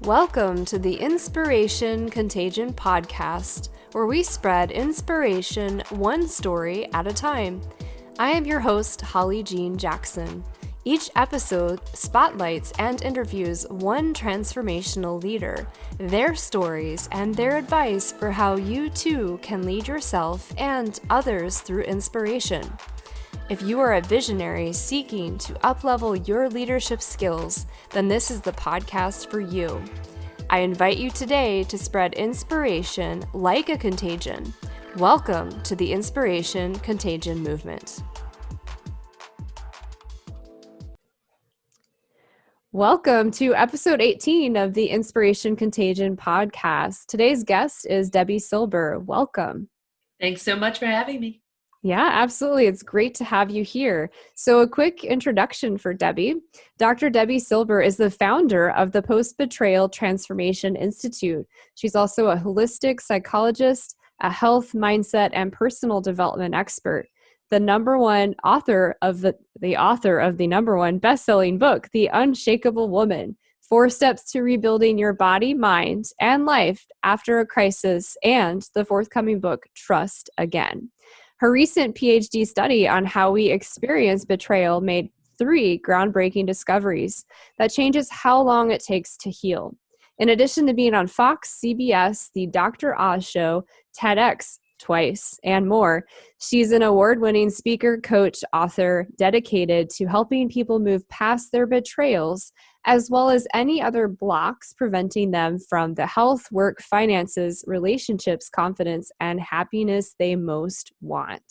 Welcome to the Inspiration Contagion podcast, where we spread inspiration one story at a time. I am your host, Holly Jean Jackson. Each episode spotlights and interviews one transformational leader, their stories, and their advice for how you too can lead yourself and others through inspiration. If you are a visionary seeking to uplevel your leadership skills, then this is the podcast for you. I invite you today to spread inspiration like a contagion. Welcome to the Inspiration Contagion movement. Welcome to episode 18 of the Inspiration Contagion podcast. Today's guest is Debi Silber. Welcome. Thanks so much for having me. Yeah, absolutely. It's great to have you here. So a quick introduction for Debi. Dr. Debi Silber is the founder of the Post-Betrayal Transformation Institute. She's also a holistic psychologist, a health, mindset, and personal development expert. The number one author of the author of the number one best-selling book, The Unshakable Woman: 4 Steps to Rebuilding Your Body, Mind, and Life After a Crisis, and the forthcoming book, Trust Again. Her recent PhD study on how we experience betrayal made 3 groundbreaking discoveries that changes how long it takes to heal. In addition to being on Fox, CBS, The Dr. Oz Show, TEDx twice, and more, she's an award-winning speaker, coach, author dedicated to helping people move past their betrayals, as well as any other blocks preventing them from the health, work, finances, relationships, confidence, and happiness they most want.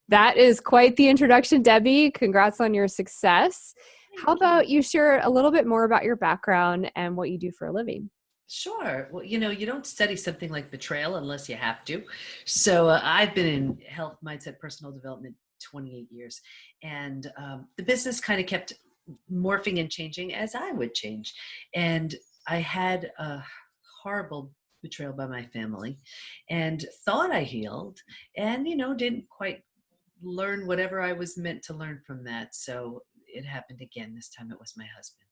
That is quite the introduction, Debi. Congrats on your success. How about you share a little bit more about your background and what you do for a living? Sure. Well, you don't study something like betrayal unless you have to. So I've been in health, mindset, personal development 28 years. And the business kind of kept morphing and changing as I would change. And I had a horrible betrayal by my family and thought I healed and, didn't quite learn whatever I was meant to learn from that. So it happened again. This time it was my husband.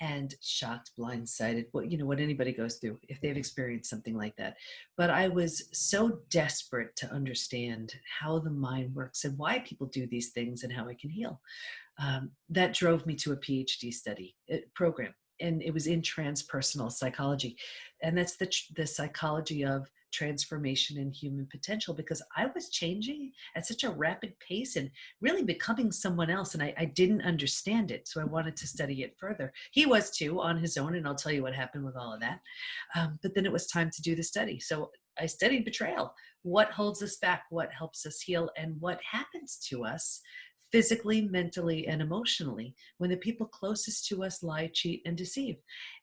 And shocked, blindsided, what anybody goes through if they've experienced something like that. But I was so desperate to understand how the mind works and why people do these things and how I can heal. That drove me to a PhD study program, and it was in transpersonal psychology. And that's the psychology of transformation and human potential, because I was changing at such a rapid pace and really becoming someone else, and I didn't understand it. So I wanted to study it further. He was too, on his own, and I'll tell you what happened with all of that. But then it was time to do the study. So I studied betrayal. What holds us back? What helps us heal? And what happens to us physically, mentally, and emotionally when the people closest to us lie, cheat, and deceive?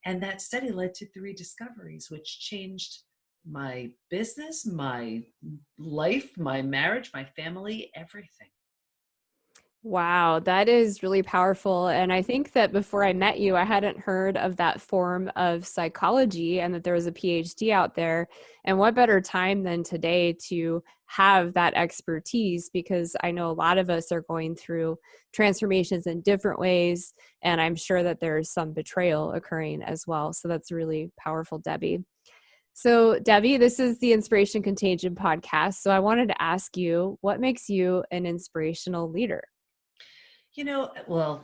And that study led to 3 discoveries, which changed my business, my life, my marriage, my family, everything. Wow, that is really powerful. And I think that before I met you, I hadn't heard of that form of psychology and that there was a PhD out there. And what better time than today to have that expertise? Because I know a lot of us are going through transformations in different ways. And I'm sure that there's some betrayal occurring as well. So that's really powerful, Debi. So, Debi, this is the Inspiration Contagion podcast. So I wanted to ask you, what makes you an inspirational leader? Well,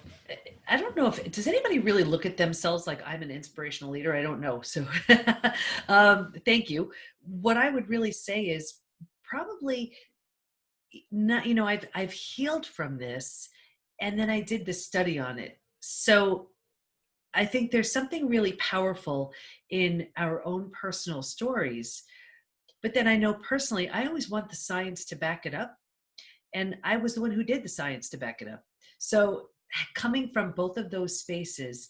I don't know does anybody really look at themselves like I'm an inspirational leader? I don't know. So thank you. What I would really say is probably not, I've healed from this, and then I did the study on it. So I think there's something really powerful in our own personal stories. But then I know personally, I always want the science to back it up. And I was the one who did the science to back it up. So coming from both of those spaces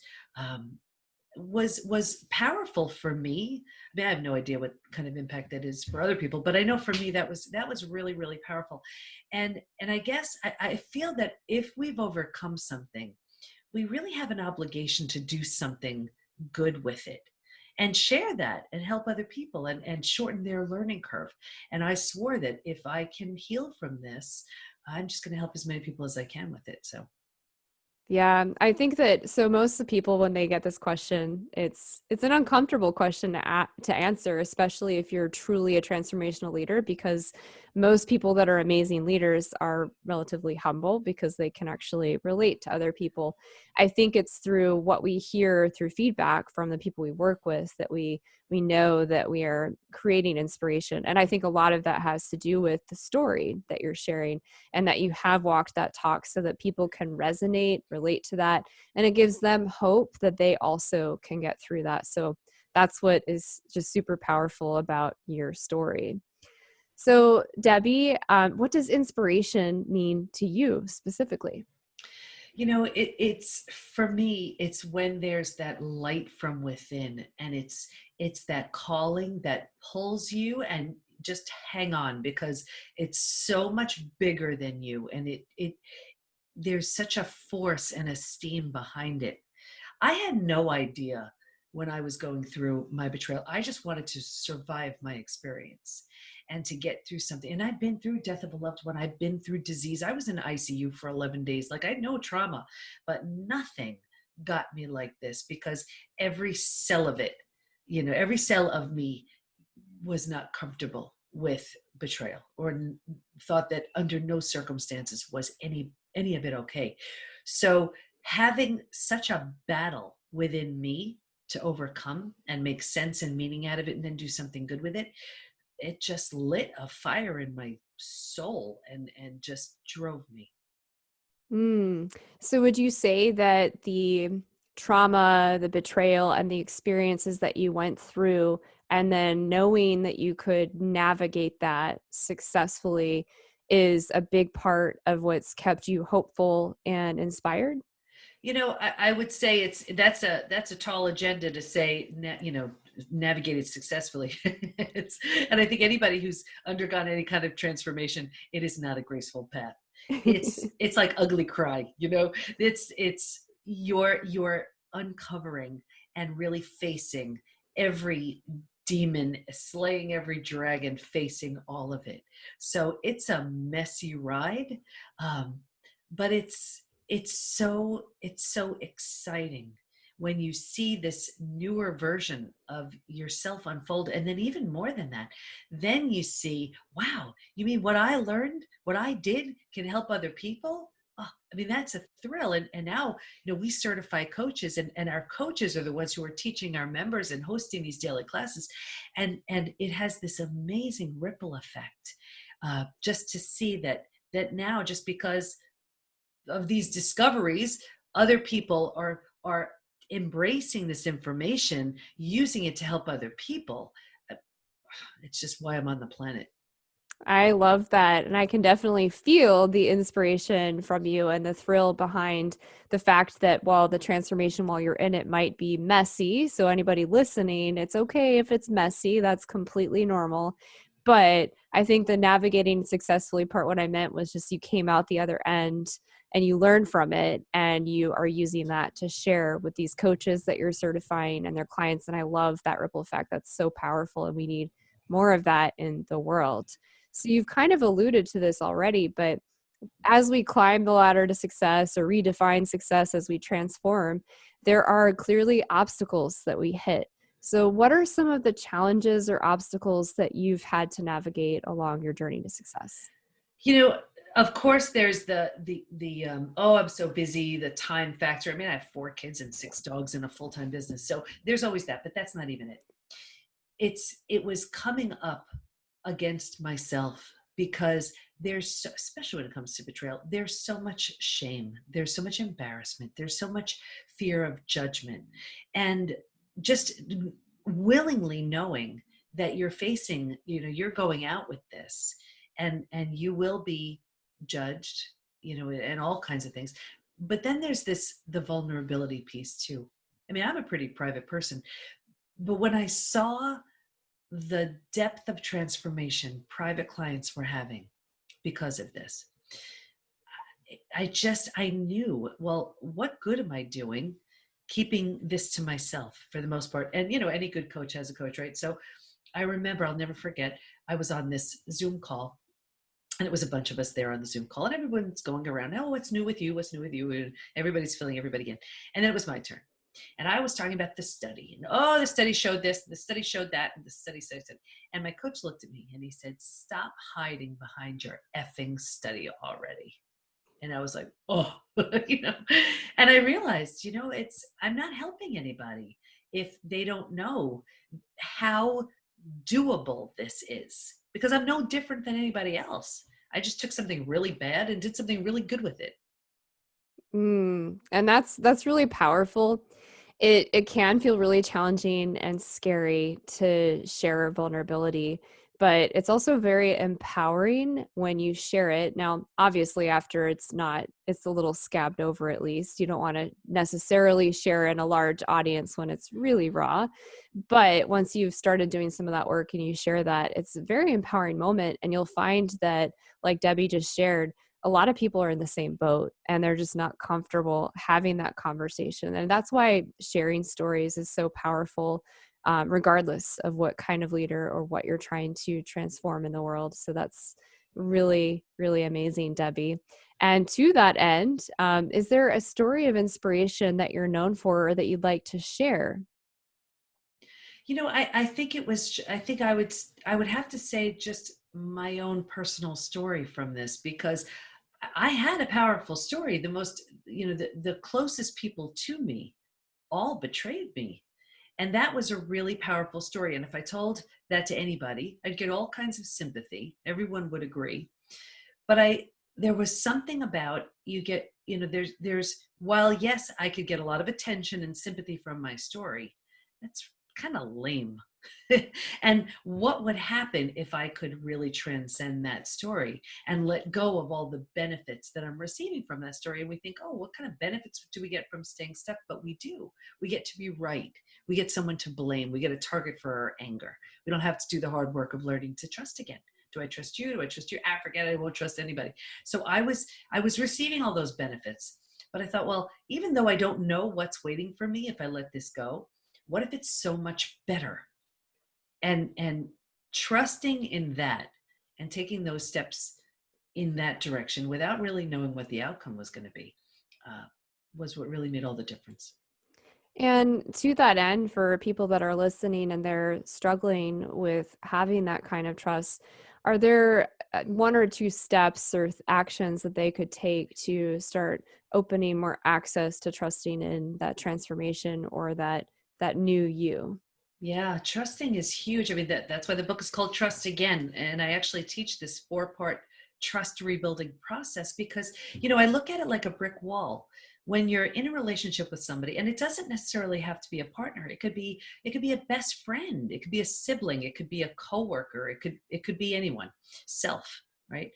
was powerful for me. I mean, I have no idea what kind of impact that is for other people, but I know for me that was really, really powerful. And I guess I feel that if we've overcome something, we really have an obligation to do something good with it and share that and help other people and shorten their learning curve. And I swore that if I can heal from this, I'm just going to help as many people as I can with it. So Yeah, I think that so most of the people when they get this question, it's an uncomfortable question to answer, especially if you're truly a transformational leader, because most people that are amazing leaders are relatively humble because they can actually relate to other people. I think it's through what we hear through feedback from the people we work with that we know that we are creating inspiration. And I think a lot of that has to do with the story that you're sharing and that you have walked that talk so that people can resonate, relate to that, and it gives them hope that they also can get through that. So that's what is just super powerful about your story. So, Debi, what does inspiration mean to you specifically? It's for me, it's when there's that light from within, and it's that calling that pulls you, and just hang on, because it's so much bigger than you, and it there's such a force and a steam behind it. I had no idea when I was going through my betrayal. I just wanted to survive my experience and to get through something. And I've been through death of a loved one. I've been through disease. I was in ICU for 11 days. Like, I had no trauma, but nothing got me like this, because every cell of it, every cell of me was not comfortable with betrayal, or thought that under no circumstances was any of it okay. So having such a battle within me to overcome and make sense and meaning out of it, and then do something good with it, it just lit a fire in my soul, and just drove me. Mm. So, would you say that the trauma, the betrayal, and the experiences that you went through, and then knowing that you could navigate that successfully, is a big part of what's kept you hopeful and inspired? I would say that's a tall agenda to say, navigate it successfully. And I think anybody who's undergone any kind of transformation, it is not a graceful path. It's like ugly cry, it's you're uncovering and really facing every demon, slaying every dragon, facing all of it. So it's a messy ride, um, but it's so exciting when you see this newer version of yourself unfold. And then, even more than that, then you see, wow, you mean what I learned, what I did, can help other people? Oh, I mean, that's a thrill. And now, we certify coaches, and our coaches are the ones who are teaching our members and hosting these daily classes. And it has this amazing ripple effect, just to see that now, just because of these discoveries, other people are embracing this information, using it to help other people. It's just why I'm on the planet. I love that. And I can definitely feel the inspiration from you and the thrill behind the fact that while the transformation while you're in it might be messy. So, anybody listening, it's okay if it's messy, that's completely normal. But I think the navigating successfully part, what I meant was just you came out the other end and you learned from it and you are using that to share with these coaches that you're certifying and their clients. And I love that ripple effect. That's so powerful. And we need more of that in the world. So you've kind of alluded to this already, but as we climb the ladder to success or redefine success as we transform, there are clearly obstacles that we hit. So, what are some of the challenges or obstacles that you've had to navigate along your journey to success? you know of course, there's oh, I'm so busy, the time factor. I mean, I have 4 kids and 6 dogs and a full-time business, so there's always that, but that's not even it. It was coming up against myself, because especially when it comes to betrayal, there's so much shame, there's so much embarrassment, there's so much fear of judgment, and just willingly knowing that you're facing, you're going out with this, and you will be judged, and all kinds of things. But then there's the vulnerability piece too. I mean, I'm a pretty private person, but when I saw the depth of transformation private clients were having because of this, I knew, well, what good am I doing keeping this to myself for the most part? And any good coach has a coach, right? So I remember, I'll never forget, I was on this Zoom call, And it was a bunch of us there on the Zoom call, and everyone's going around, oh, what's new with you? What's new with you? And everybody's filling everybody in. And then it was my turn. And I was talking about the study. And oh, the study showed this, the study showed that, and the study said. And my coach looked at me and he said, stop hiding behind your effing study already. And I was like, oh, you know, and I realized, you know, I'm not helping anybody if they don't know how doable this is, because I'm no different than anybody else. I just took something really bad and did something really good with it. And that's really powerful. It can feel really challenging and scary to share vulnerability, but it's also very empowering when you share it. Now, obviously, after it's a little scabbed over, at least. You don't want to necessarily share in a large audience when it's really raw. But once you've started doing some of that work and you share that, it's a very empowering moment. And you'll find that, like Debi just shared, a lot of people are in the same boat and they're just not comfortable having that conversation. And that's why sharing stories is so powerful, regardless of what kind of leader or what you're trying to transform in the world. So that's really, really amazing, Debi. And to that end, is there a story of inspiration that you're known for or that you'd like to share? You know, I think I would have to say just my own personal story from this, because I had a powerful story. The most, you know, the closest people to me all betrayed me. And that was a really powerful story. And if I told that to anybody, I'd get all kinds of sympathy. Everyone would agree. But there was something about, you get, you know, while yes, I could get a lot of attention and sympathy from my story, that's kind of lame. And what would happen if I could really transcend that story and let go of all the benefits that I'm receiving from that story? And we think, oh, what kind of benefits do we get from staying stuck? But we do. We get to be right. We get someone to blame. We get a target for our anger. We don't have to do the hard work of learning to trust again. Do I trust you? Do I trust you? I forget. I won't trust anybody. So I was receiving all those benefits, but I thought, well, even though I don't know what's waiting for me if I let this go, what if it's so much better? And trusting in that and taking those steps in that direction without really knowing what the outcome was going to be, uh, was what really made all the difference. And to that end, for people that are listening and they're struggling with having that kind of trust, are there one or two steps or actions that they could take to start opening more access to trusting in that transformation or that new you? Yeah, trusting is huge. I mean, that's why the book is called Trust Again. And I actually teach this 4-part trust rebuilding process because, you know, I look at it like a brick wall. When you're in a relationship with somebody, and it doesn't necessarily have to be a partner, it could be a best friend, it could be a sibling, it could be a coworker, it could be anyone, self, right?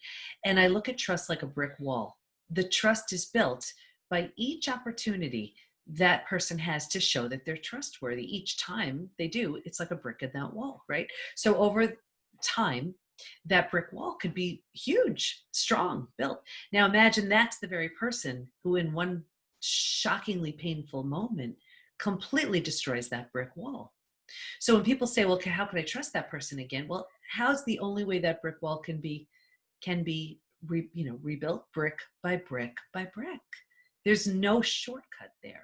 And I look at trust like a brick wall. The trust is built by each opportunity that person has to show that they're trustworthy. Each time they do, it's like a brick in that wall, right? So over time, that brick wall could be huge, strong, built. Now imagine that's the very person who in one shockingly painful moment completely destroys that brick wall. So when people say, well, how can I trust that person again? Well, how's the only way that brick wall can be rebuilt brick by brick by brick? There's no shortcut there.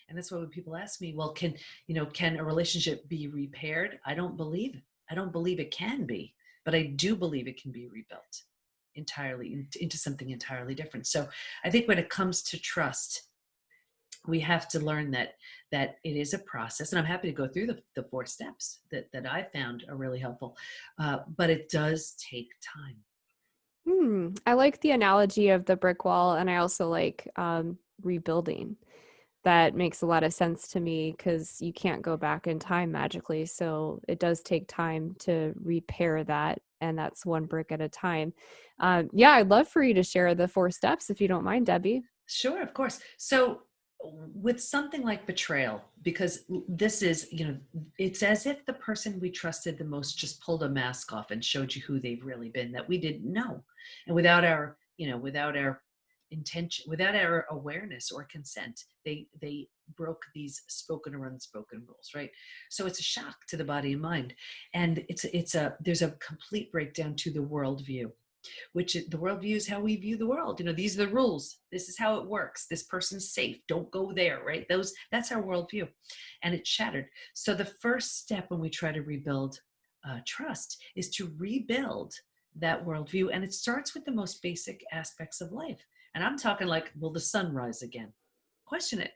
And that's why when people ask me, well, can a relationship be repaired? I don't believe it. I don't believe it can be, but I do believe it can be rebuilt entirely into something entirely different. So I think when it comes to trust, we have to learn that it is a process, and I'm happy to go through the 4 steps that I found are really helpful, but it does take time. I like the analogy of the brick wall, and I also like rebuilding. That makes a lot of sense to me because you can't go back in time magically. So it does take time to repair that. And that's one brick at a time. Yeah, I'd love for you to share the 4 steps if you don't mind, Debi. Sure, of course. So with something like betrayal, because this is, it's as if the person we trusted the most just pulled a mask off and showed you who they've really been that we didn't know. And without our intention, without our awareness or consent, they broke these spoken or unspoken rules, right? So it's a shock to the body and mind. And there's a complete breakdown to the worldview. which the worldview is how we view the world. These are the rules. This is how it works. This person's safe. Don't go there, right? That's our worldview. And it's shattered. So the first step when we try to rebuild trust is to rebuild that worldview. And it starts with the most basic aspects of life. And I'm talking like, will the sun rise again? Question it.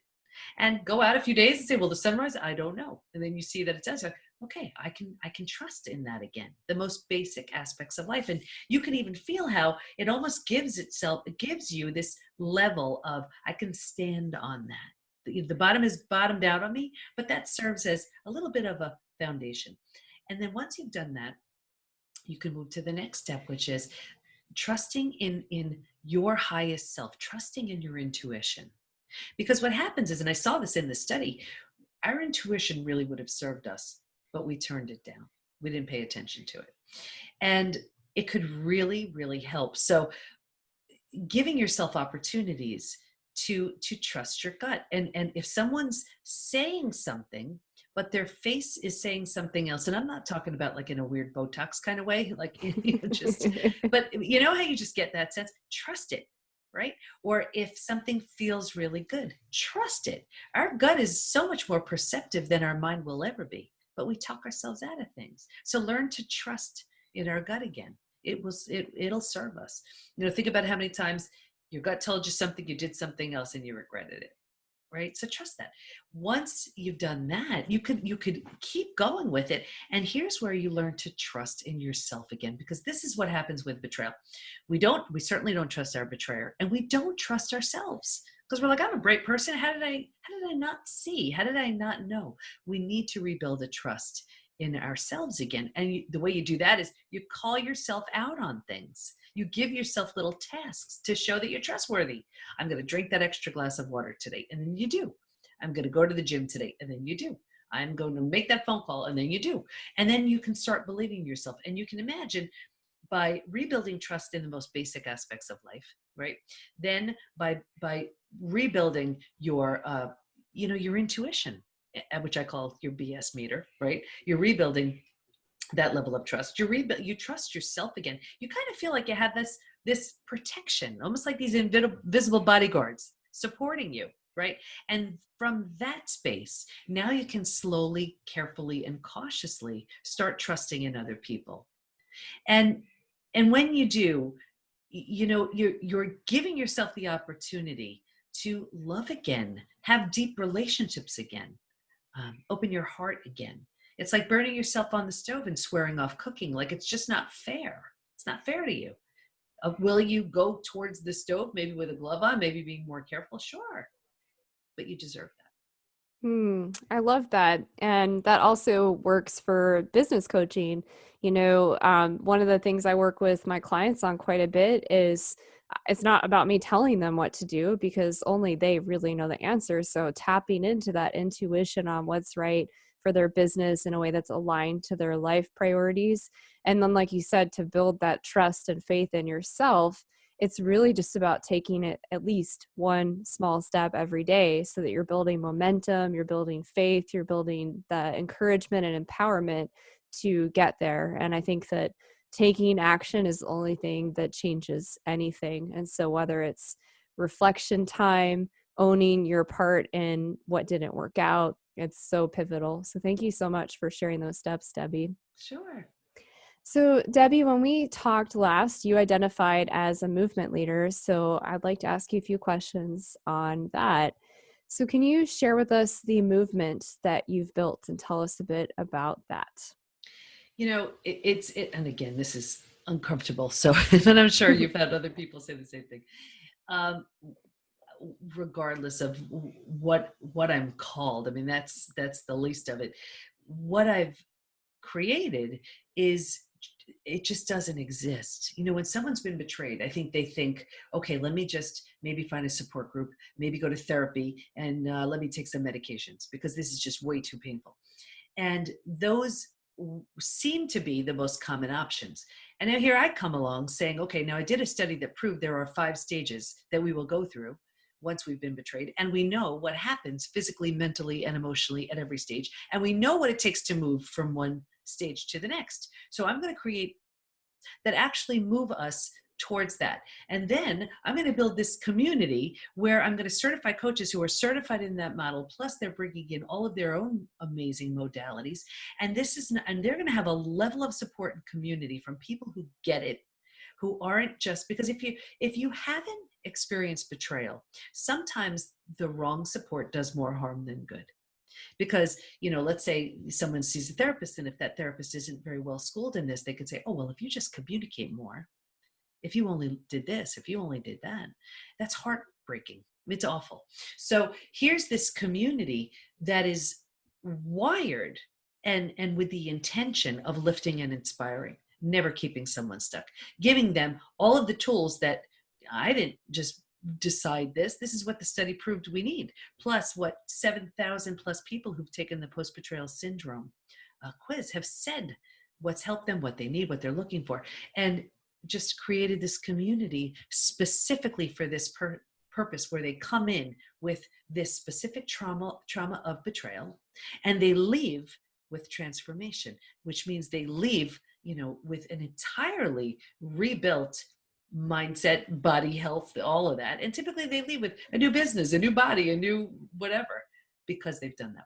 And go out a few days and say, will the sun rise? I don't know. And then you see that it does. Okay, I can trust in that again. The most basic aspects of life. And you can even feel how it almost it gives you this level of, I can stand on that. The bottom is bottomed out on me, but that serves as a little bit of a foundation. And then once you've done that, you can move to the next step, which is trusting in your highest self, trusting in your intuition. Because what happens is, and I saw this in the study, our intuition really would have served us, but we turned it down. We didn't pay attention to it. And it could really, really help. So giving yourself opportunities to trust your gut. And if someone's saying something, but their face is saying something else, and I'm not talking about like in a weird Botox kind of way, like but you know how you just get that sense, trust it, right? Or if something feels really good, trust it. Our gut is so much more perceptive than our mind will ever be, but we talk ourselves out of things. So learn to trust in our gut again. It'll serve us. Think about how many times your gut told you something, you did something else and you regretted it. Right? So trust that. Once you've done that, you could keep going with it. And here's where you learn to trust in yourself again, because this is what happens with betrayal. We certainly don't trust our betrayer, and we don't trust ourselves because we're like, I'm a great person. How did I not see? How did I not know? We need to rebuild a trust in ourselves again. And the way you do that is you call yourself out on things. You give yourself little tasks to show that you're trustworthy. I'm going to drink that extra glass of water today. And then you do. I'm going to go to the gym today. And then you do. I'm going to make that phone call. And then you do. And then you can start believing in yourself. And you can imagine by rebuilding trust in the most basic aspects of life, right? Then by rebuilding your intuition, which I call your BS meter, right? You're rebuilding that level of trust. You trust yourself again. You kind of feel like you have this protection, almost like these invisible bodyguards supporting you, right? And from that space, now you can slowly, carefully, and cautiously start trusting in other people. And when you do, you're giving yourself the opportunity to love again, have deep relationships again, open your heart again. It's like burning yourself on the stove and swearing off cooking. Like, it's just not fair. It's not fair to you. Will you go towards the stove, maybe with a glove on, maybe being more careful? Sure. But you deserve that. I love that. And that also works for business coaching. One of the things I work with my clients on quite a bit is it's not about me telling them what to do because only they really know the answer. So tapping into that intuition on what's right for their business in a way that's aligned to their life priorities. And then, like you said, to build that trust and faith in yourself, it's really just about taking it at least one small step every day so that you're building momentum, you're building faith, you're building the encouragement and empowerment to get there. And I think that taking action is the only thing that changes anything. And so whether it's reflection time, owning your part in what didn't work out, it's so pivotal. So thank you so much for sharing those steps, Debi. Sure. So Debi, when we talked last, you identified as a movement leader. So I'd like to ask you a few questions on that. So can you share with us the movement that you've built and tell us a bit about that? And again, this is uncomfortable. So, and I'm sure you've had other people say the same thing. Regardless of what I'm called, I mean, that's the least of it. What I've created is, it just doesn't exist. When someone's been betrayed, I think they think, okay, let me just maybe find a support group, maybe go to therapy, and let me take some medications because this is just way too painful. And those seem to be the most common options. And now here I come along saying, okay, now I did a study that proved there are 5 stages that we will go through once we've been betrayed. And we know what happens physically, mentally, and emotionally at every stage. And we know what it takes to move from one stage to the next. So I'm going to create that actually move us towards that. And then I'm going to build this community where I'm going to certify coaches who are certified in that model, plus they're bringing in all of their own amazing modalities. And and they're going to have a level of support and community from people who get it, who aren't just, because if you haven't experienced betrayal, sometimes the wrong support does more harm than good. Because, let's say someone sees a therapist, and if that therapist isn't very well schooled in this, they could say, oh, well, if you just communicate more, if you only did this, if you only did that, that's heartbreaking. It's awful. So here's this community that is wired and with the intention of lifting and inspiring, never keeping someone stuck, giving them all of the tools that I didn't just decide this. This is what the study proved we need. Plus what 7,000 plus people who've taken the post-betrayal syndrome quiz have said what's helped them, what they need, what they're looking for. And just created this community specifically for this purpose, where they come in with this specific trauma of betrayal, and they leave with transformation, which means they leave, with an entirely rebuilt mindset, body health, all of that. And typically they leave with a new business, a new body, a new whatever, because they've done that work.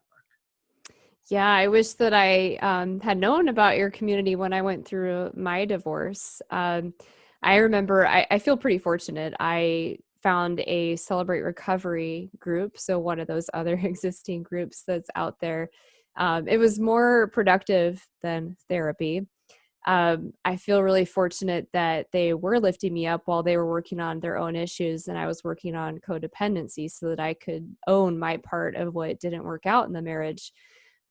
Yeah, I wish that I had known about your community when I went through my divorce. I remember, I feel pretty fortunate. I found a Celebrate Recovery group, so one of those other existing groups that's out there. It was more productive than therapy. I feel really fortunate that they were lifting me up while they were working on their own issues, and I was working on codependency so that I could own my part of what didn't work out in the marriage.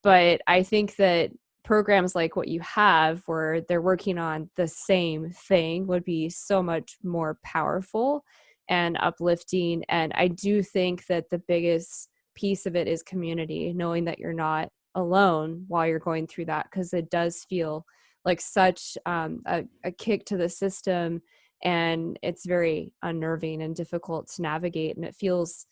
But I think that programs like what you have, where they're working on the same thing, would be so much more powerful and uplifting. And I do think that the biggest piece of it is community, knowing that you're not alone while you're going through that, because it does feel like such a kick to the system, and it's very unnerving and difficult to navigate, and it feels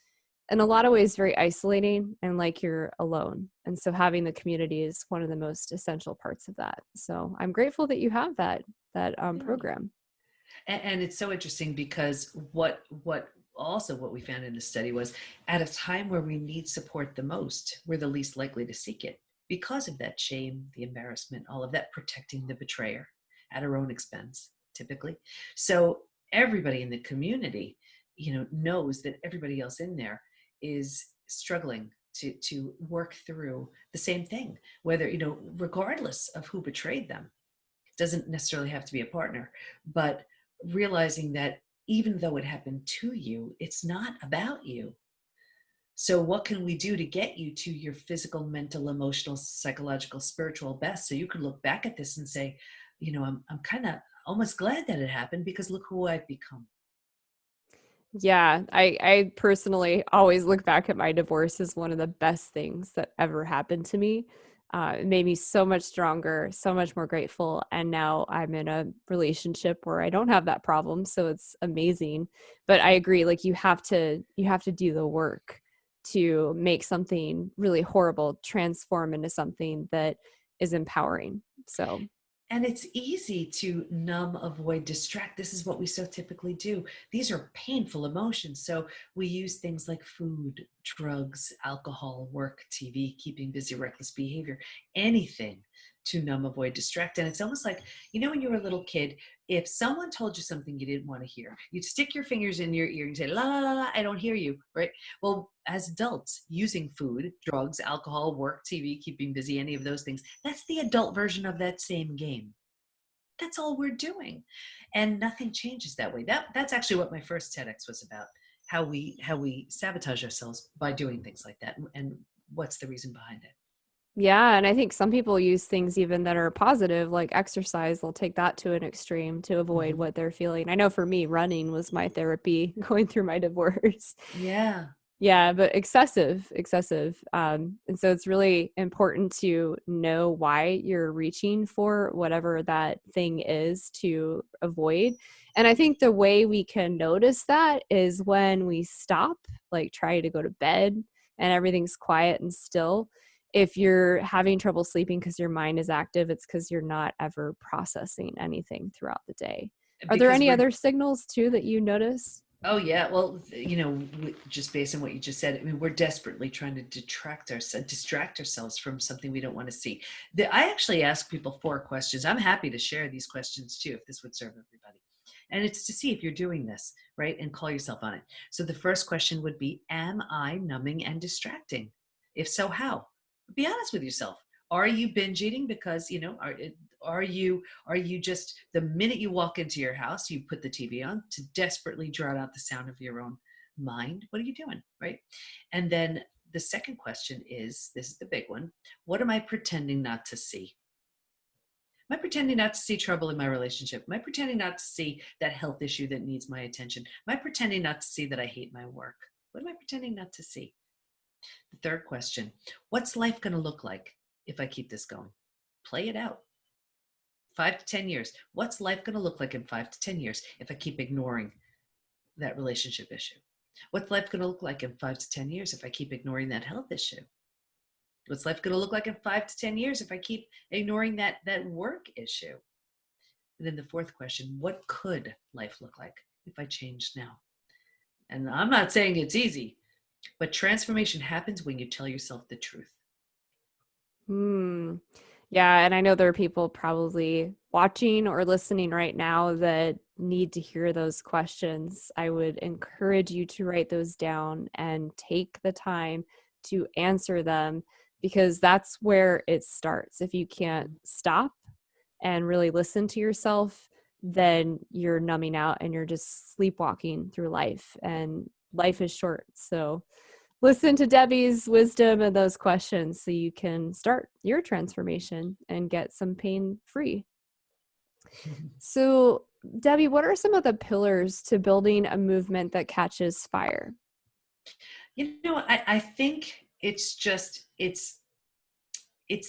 in a lot of ways very isolating and like you're alone. And so having the community is one of the most essential parts of that. So I'm grateful that you have that program. And it's so interesting, because what we found in the study was, at a time where we need support the most, we're the least likely to seek it, because of that shame, the embarrassment, all of that, protecting the betrayer at our own expense, typically. So everybody in the community, knows that everybody else in there is struggling to work through the same thing, whether, regardless of who betrayed them. It doesn't necessarily have to be a partner, but realizing that even though it happened to you, it's not about you. So what can we do to get you to your physical, mental, emotional, psychological, spiritual best, so you can look back at this and say, I'm kind of almost glad that it happened, because look who I've become. Yeah, I personally always look back at my divorce as one of the best things that ever happened to me. It made me so much stronger, so much more grateful. And now I'm in a relationship where I don't have that problem. So it's amazing. But I agree, like you have to do the work to make something really horrible transform into something that is empowering. So And it's easy to numb, avoid, distract. This is what we so typically do. These are painful emotions. So we use things like food, drugs, alcohol, work, TV, keeping busy, reckless behavior, anything to numb, avoid, distract. And it's almost like, when you were a little kid, if someone told you something you didn't want to hear, you'd stick your fingers in your ear and say, la, la, la, la, I don't hear you, right? Well, as adults, using food, drugs, alcohol, work, TV, keeping busy, any of those things, that's the adult version of that same game. That's all we're doing. And nothing changes that way. That's actually what my first TEDx was about, how we sabotage ourselves by doing things like that, and what's the reason behind it. yeah, and I think some people use things even that are positive, like exercise. They'll take that to an extreme to avoid Mm-hmm. what they're feeling. I know for me, running was my therapy going through my divorce. Yeah. Yeah, but excessive. And so it's really important to know why you're reaching for whatever that thing is to avoid. And I think the way we can notice that is when we stop, like try to go to bed and everything's quiet and still. if you're having trouble sleeping because your mind is active, it's because you're not ever processing anything throughout the day. Are there Because any we're other signals too that you notice? Oh yeah, well, just based on what you just said, I mean, we're desperately trying to distract ourselves from something we don't want to see. I actually ask people 4 questions. I'm happy to share these questions too, if this would serve everybody. And it's to see if you're doing this, right? And call yourself on it. So the first question would be, am I numbing and distracting? If so, how? Be honest with yourself. Are you binge eating because, are you just, the minute you walk into your house, you put the TV on to desperately drown out the sound of your own mind? What are you doing? Right. And then the second question is, this is the big one. What am I pretending not to see? Am I pretending not to see trouble in my relationship? Am I pretending not to see that health issue that needs my attention? Am I pretending not to see that I hate my work? What am I pretending not to see? The third question, what's life going to look like if I keep this going? Play it out. 5 to 10 years. What's life going to look like in 5 to 10 years if I keep ignoring that relationship issue? What's life going to look like in 5 to 10 years if I keep ignoring that health issue? What's life going to look like in 5 to 10 years if I keep ignoring that work issue? And then the fourth question, what could life look like if I changed now? And I'm not saying it's easy, but transformation happens when you tell yourself the truth. Hmm. Yeah, and I know there are people probably watching or listening right now that need to hear those questions. I would encourage you to write those down and take the time to answer them, because that's where it starts. If you can't stop and really listen to yourself, then you're numbing out and you're just sleepwalking through life, and life is short. So listen to Debi's wisdom and those questions so you can start your transformation and get some pain free. So, Debi, what are some of the pillars to building a movement that catches fire? I think it's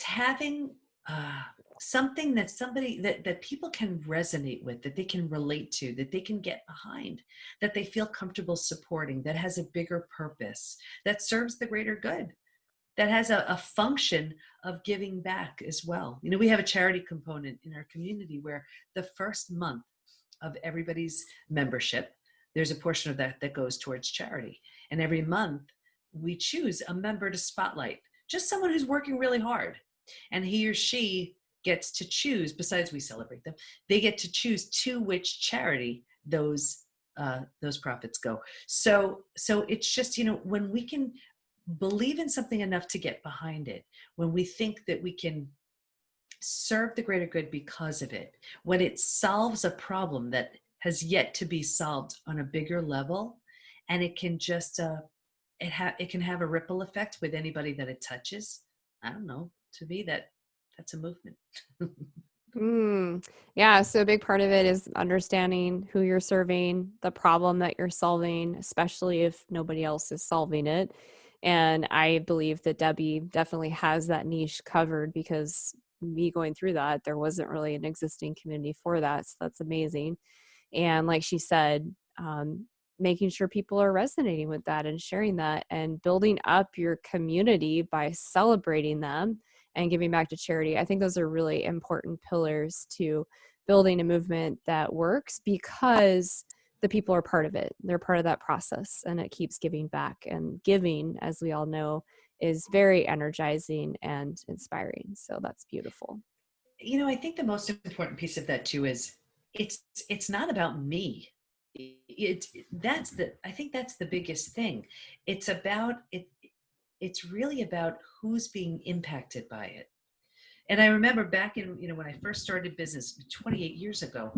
having uh, something that somebody that people can resonate with, that they can relate to, that they can get behind, that they feel comfortable supporting, that has a bigger purpose, that serves the greater good, that has a function of giving back as well. We have a charity component in our community where the first month of everybody's membership, there's a portion of that goes towards charity. And every month we choose a member to spotlight, just someone who's working really hard. And he or she gets to choose, besides we celebrate them, they get to choose to which charity those profits go. So it's just, when we can believe in something enough to get behind it, when we think that we can serve the greater good because of it, when it solves a problem that has yet to be solved on a bigger level, and it can just it can have a ripple effect with anybody that it touches. I don't know, to me that's a movement. Yeah, so a big part of it is understanding who you're serving, the problem that you're solving, especially if nobody else is solving it. And I believe that Debi definitely has that niche covered, because me going through that, there wasn't really an existing community for that. So that's amazing. And like she said, making sure people are resonating with that and sharing that and building up your community by celebrating them and giving back to charity. I think those are really important pillars to building a movement that works, because the people are part of it. They're part of that process, and it keeps giving back. And giving, as we all know, is very energizing and inspiring. So that's beautiful. I think the most important piece of that too is it's not about me. I think that's the biggest thing. It's about it. It's really about who's being impacted by it. And I remember back in, when I first started business 28 years ago,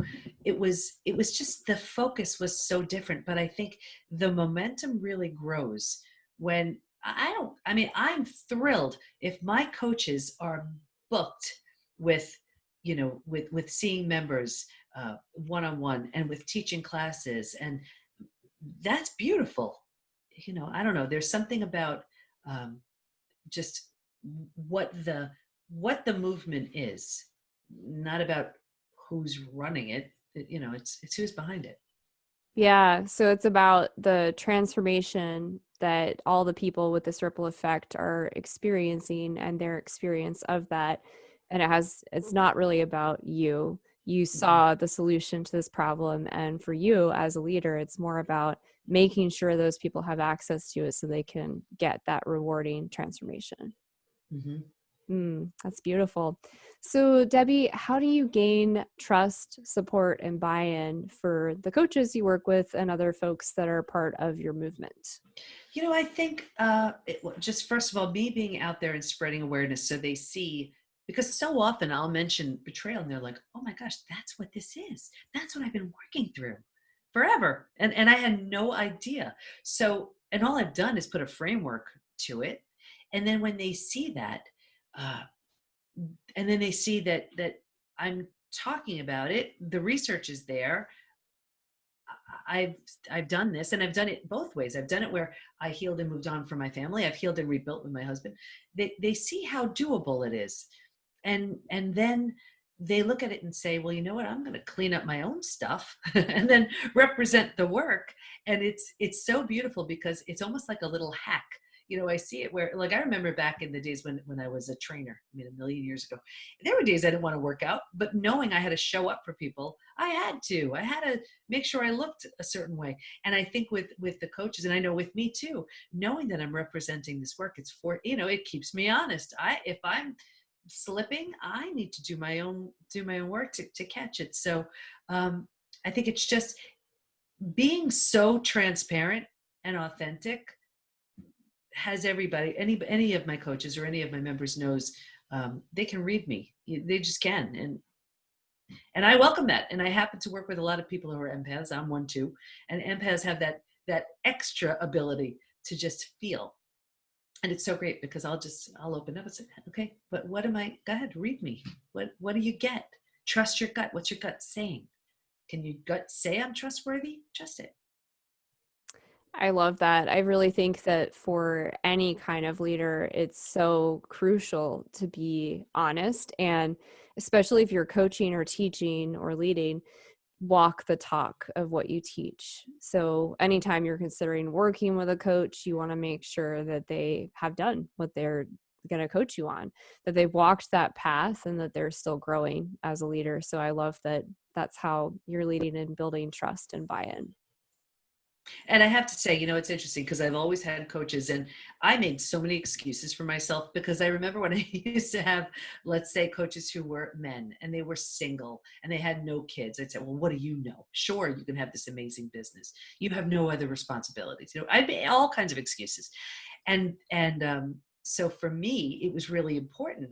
it was just, the focus was so different. But I think the momentum really grows when I'm thrilled if my coaches are booked with, with seeing members one-on-one, and with teaching classes, and that's beautiful. I don't know, there's something about just what the movement is, not about who's running it. It's who's behind it. Yeah, so it's about the transformation that all the people with this ripple effect are experiencing and their experience of that. And it's not really about you. You Mhm. saw the solution to this problem. And for you as a leader, it's more about making sure those people have access to it so they can get that rewarding transformation. Mhm. That's beautiful. So, Debbie, how do you gain trust, support, and buy in for the coaches you work with and other folks that are part of your movement? I think just first of all, me being out there and spreading awareness so they see, because so often I'll mention betrayal and they're like, oh my gosh, that's what this is. That's what I've been working through forever. And I had no idea. So, and all I've done is put a framework to it. And then when they see that, uh, and then they see that I'm talking about it, the research is there. I've I've done this, and I've done it both ways. I've done it where I healed and moved on from my family. I've healed and rebuilt with my husband. They see how doable it is, and then they look at it and say, well, you know what? I'm going to clean up my own stuff and then represent the work. And it's so beautiful because it's almost like a little hack. I see it where, like, I remember back in the days when I was a trainer, I mean, a million years ago, there were days I didn't want to work out, but knowing I had to show up for people, I had to make sure I looked a certain way. And I think with the coaches, and I know with me too, knowing that I'm representing this work, it's for, it keeps me honest. If I'm slipping, I need to do my own work to catch it. So I think it's just being so transparent and authentic has everybody, any of my coaches or any of my members knows, they can read me. They just can. And I welcome that. And I happen to work with a lot of people who are empaths. I'm one too. And empaths have that extra ability to just feel. And it's so great because I'll open up and say, okay, but what am I? Go ahead, read me. What do you get? Trust your gut. What's your gut saying? Can your gut say I'm trustworthy? Trust it. I love that. I really think that for any kind of leader, it's so crucial to be honest. And especially if you're coaching or teaching or leading, walk the talk of what you teach. So, anytime you're considering working with a coach, you want to make sure that they have done what they're going to coach you on, that they've walked that path and that they're still growing as a leader. So, I love that that's how you're leading and building trust and buy in. And I have to say, it's interesting because I've always had coaches and I made so many excuses for myself because I remember when I used to have, let's say, coaches who were men and they were single and they had no kids. I'd say, well, what do you know? Sure, you can have this amazing business. You have no other responsibilities. I made all kinds of excuses. So for me, it was really important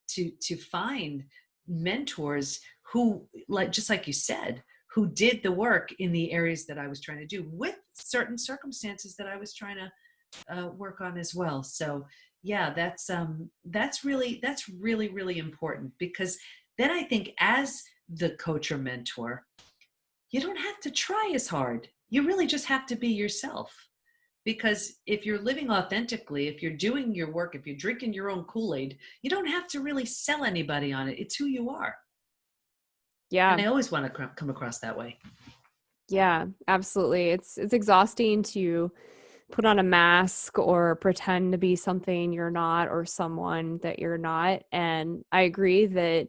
to find mentors who, like, just like you said, who did the work in the areas that I was trying to do with certain circumstances that I was trying to work on as well. So yeah, that's really really important because then I think as the coach or mentor, you don't have to try as hard. You really just have to be yourself. Because if you're living authentically, if you're doing your work, if you're drinking your own Kool-Aid, you don't have to really sell anybody on it. It's who you are. And Yeah. I always want to come across that way. Yeah, absolutely. It's exhausting to put on a mask or pretend to be something you're not or someone that you're not. And I agree that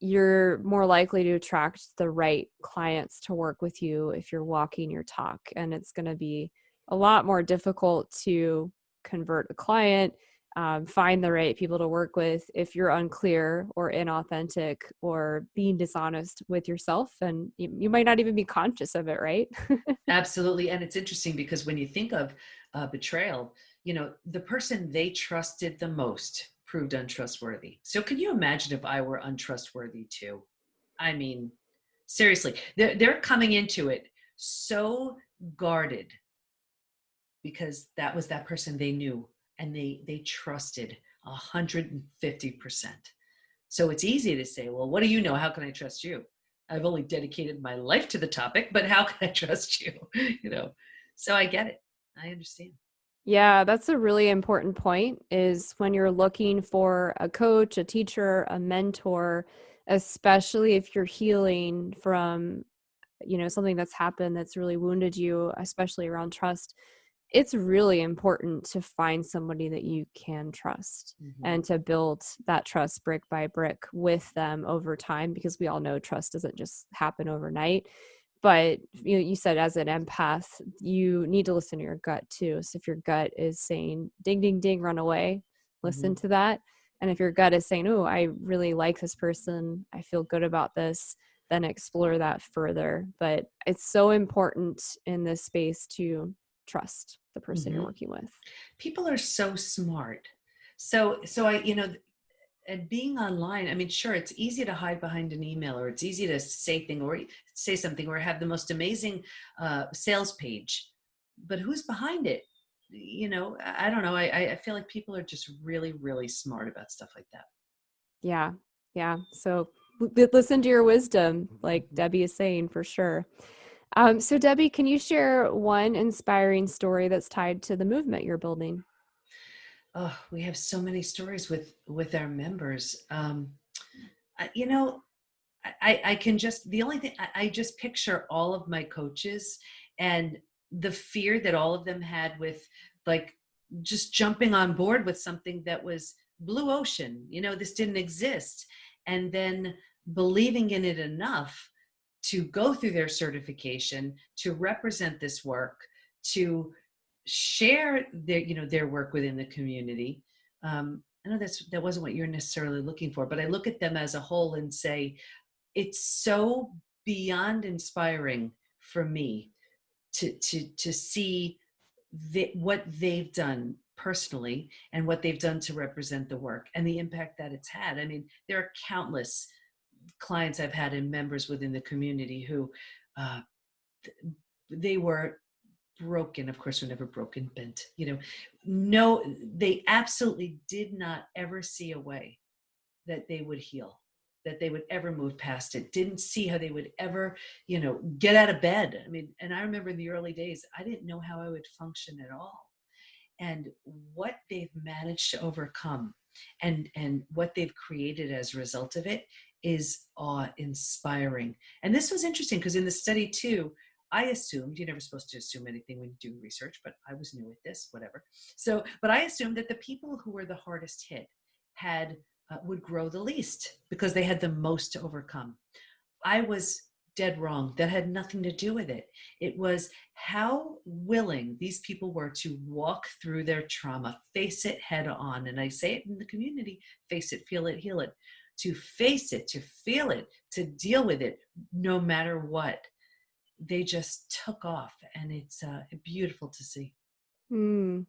you're more likely to attract the right clients to work with you if you're walking your talk. And it's going to be a lot more difficult to convert a client, find the right people to work with if you're unclear or inauthentic or being dishonest with yourself. And you might not even be conscious of it, right? Absolutely. And it's interesting because when you think of betrayal, the person they trusted the most proved untrustworthy. So can you imagine if I were untrustworthy too? I mean, seriously, they're coming into it so guarded because that was that person they knew and they trusted 150%. So it's easy to say, well, what do you know? How can I trust you? I've only dedicated my life to the topic, but how can I trust you? you know. So I get it. I understand. Yeah, that's a really important point is when you're looking for a coach, a teacher, a mentor, especially if you're healing from something that's happened that's really wounded you, especially around trust, it's really important to find somebody that you can trust Mm-hmm. and to build that trust brick by brick with them over time, because we all know trust doesn't just happen overnight. But you said as an empath, you need to listen to your gut too. So if your gut is saying ding, ding, ding, run away, Mm-hmm. listen to that. And if your gut is saying, oh, I really like this person, I feel good about this, then explore that further. But it's so important in this space to trust the person you're Mm-hmm. working with. People are so smart. So I, and being online, I mean, sure, it's easy to hide behind an email, or it's easy to say something, or have the most amazing sales page, but who's behind it? I don't know. I feel like people are just really, really smart about stuff like that. Yeah. Yeah. So listen to your wisdom, like Mhm. Debi is saying, for sure. So Debi, can you share one inspiring story that's tied to the movement you're building? Oh, we have so many stories with our members. I- you know, I can just, the only thing, I just picture all of my coaches and the fear that all of them had with, like, just jumping on board with something that was blue ocean. This didn't exist, and then believing in it enough to go through their certification, to represent this work, to share their work within the community. I know that wasn't what you're necessarily looking for, but I look at them as a whole and say, it's so beyond inspiring for me to see what they've done personally, and what they've done to represent the work, and the impact that it's had. I mean, there are countless clients I've had and members within the community who uh, they were broken. Of course, we're never broken, bent. No, they absolutely did not ever see a way that they would heal, that they would ever move past it, didn't see how they would ever, get out of bed. I mean, and I remember in the early days, I didn't know how I would function at all. And what they've managed to overcome, and what they've created as a result of it, is awe-inspiring. And this was interesting because in the study too, I assumed, you're never supposed to assume anything when you do research, but I was new at this, whatever. But I assumed that the people who were the hardest hit had would grow the least because they had the most to overcome. I was dead wrong. That had nothing to do with it. It was how willing these people were to walk through their trauma, face it head on. And I say it in the community: face it, feel it, heal it. To face it, to feel it, to deal with it, no matter what. They just took off, and it's beautiful to see. Hmm.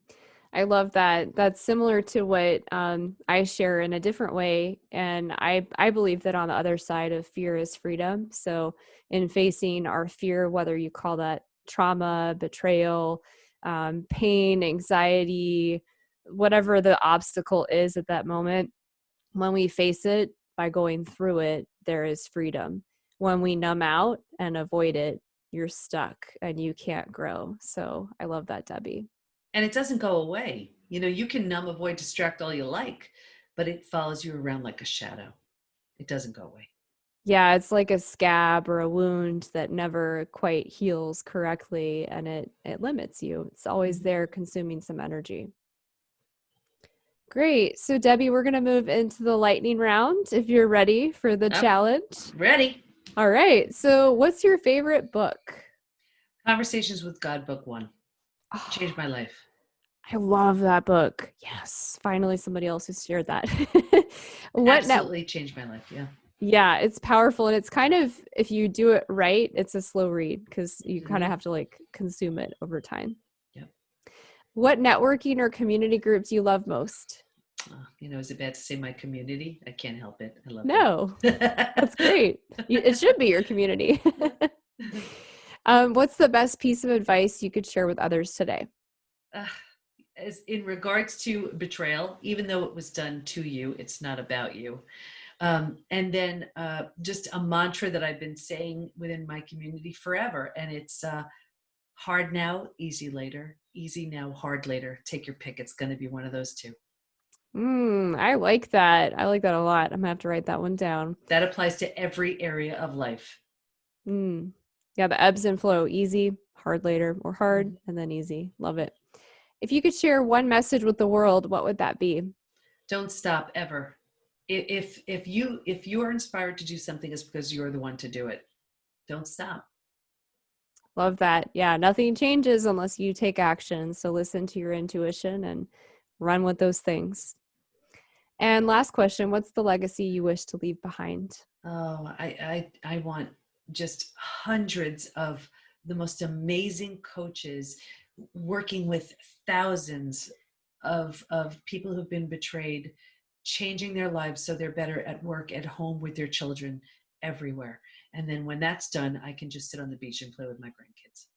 I love that. That's similar to what I share in a different way. And I believe that on the other side of fear is freedom. So, in facing our fear, whether you call that trauma, betrayal, pain, anxiety, whatever the obstacle is at that moment, when we face it by going through it, there is freedom. When we numb out and avoid it, you're stuck and you can't grow. So, I love that, Debi. And it doesn't go away. You can numb, avoid, distract all you like, but it follows you around like a shadow. It doesn't go away. Yeah, it's like a scab or a wound that never quite heals correctly, and it limits you. It's always Mhm. there consuming some energy. Great. So Debi, we're going to move into the lightning round if you're ready for the Up, challenge. ready. All right. So what's your favorite book? Conversations with God, book one. Changed Oh, my life. I love that book. Yes, finally somebody else who shared that. what net Absolutely changed my life. Yeah. Yeah, it's powerful, and it's kind of, if you do it right, it's a slow read because you kind of Hmm. have to like consume it over time. Yeah. What networking or community group do you love most? Is it bad to say my community? I can't help it. I love them. No, that's great. It should be your community. What's the best piece of advice you could share with others today? uh, as in regards to betrayal, even though it was done to you, it's not about you. And then just a mantra that I've been saying within my community forever, and it's hard now, easy later. Easy now, hard later. Take your pick. It's going to be one of those two. I like that. I like that a lot. I'm gonna have to write that one down. That applies to every area of life. Mm. Yeah, the ebbs and flow, easy, hard later, or hard, Mhm. and then easy. Love it. If you could share one message with the world, what would that be? Don't stop ever. If you are inspired to do something, it's because you're the one to do it. Don't stop. Love that. Yeah, nothing changes unless you take action. So listen to your intuition and run with those things. And last question, what's the legacy you wish to leave behind? Oh, I want just hundreds of the most amazing coaches working with thousands of people who've been betrayed, changing their lives so they're better at work, at home, with their children, everywhere. And then when that's done, I can just sit on the beach and play with my grandkids.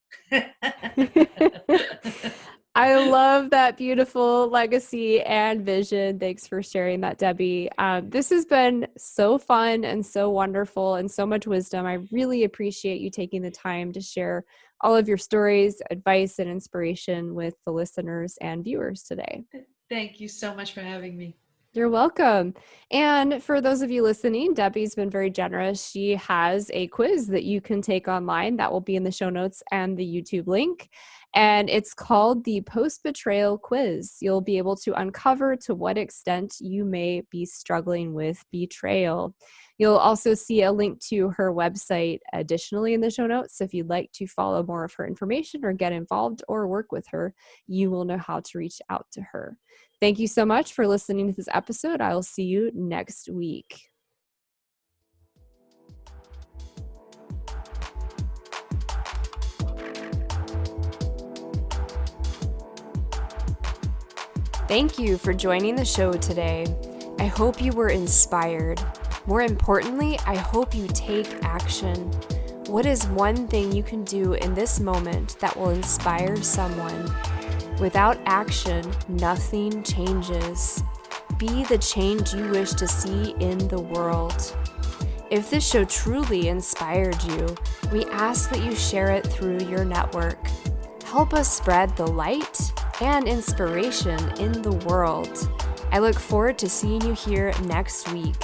I love that beautiful legacy and vision. Thanks for sharing that, Debi. This has been so fun and so wonderful and so much wisdom. I really appreciate you taking the time to share all of your stories, advice, and inspiration with the listeners and viewers today. Thank you so much for having me. You're welcome. And for those of you listening, Debi's been very generous. She has a quiz that you can take online that will be in the show notes and the YouTube link. And it's called the Post Betrayal Quiz. You'll be able to uncover to what extent you may be struggling with betrayal. You'll also see a link to her website additionally in the show notes. So if you'd like to follow more of her information or get involved or work with her, you will know how to reach out to her. Thank you so much for listening to this episode. I will see you next week. Thank you for joining the show today. I hope you were inspired. More importantly, I hope you take action. What is one thing you can do in this moment that will inspire someone? Without action, nothing changes. Be the change you wish to see in the world. If this show truly inspired you, we ask that you share it through your network. Help us spread the light and inspiration in the world. I look forward to seeing you here next week.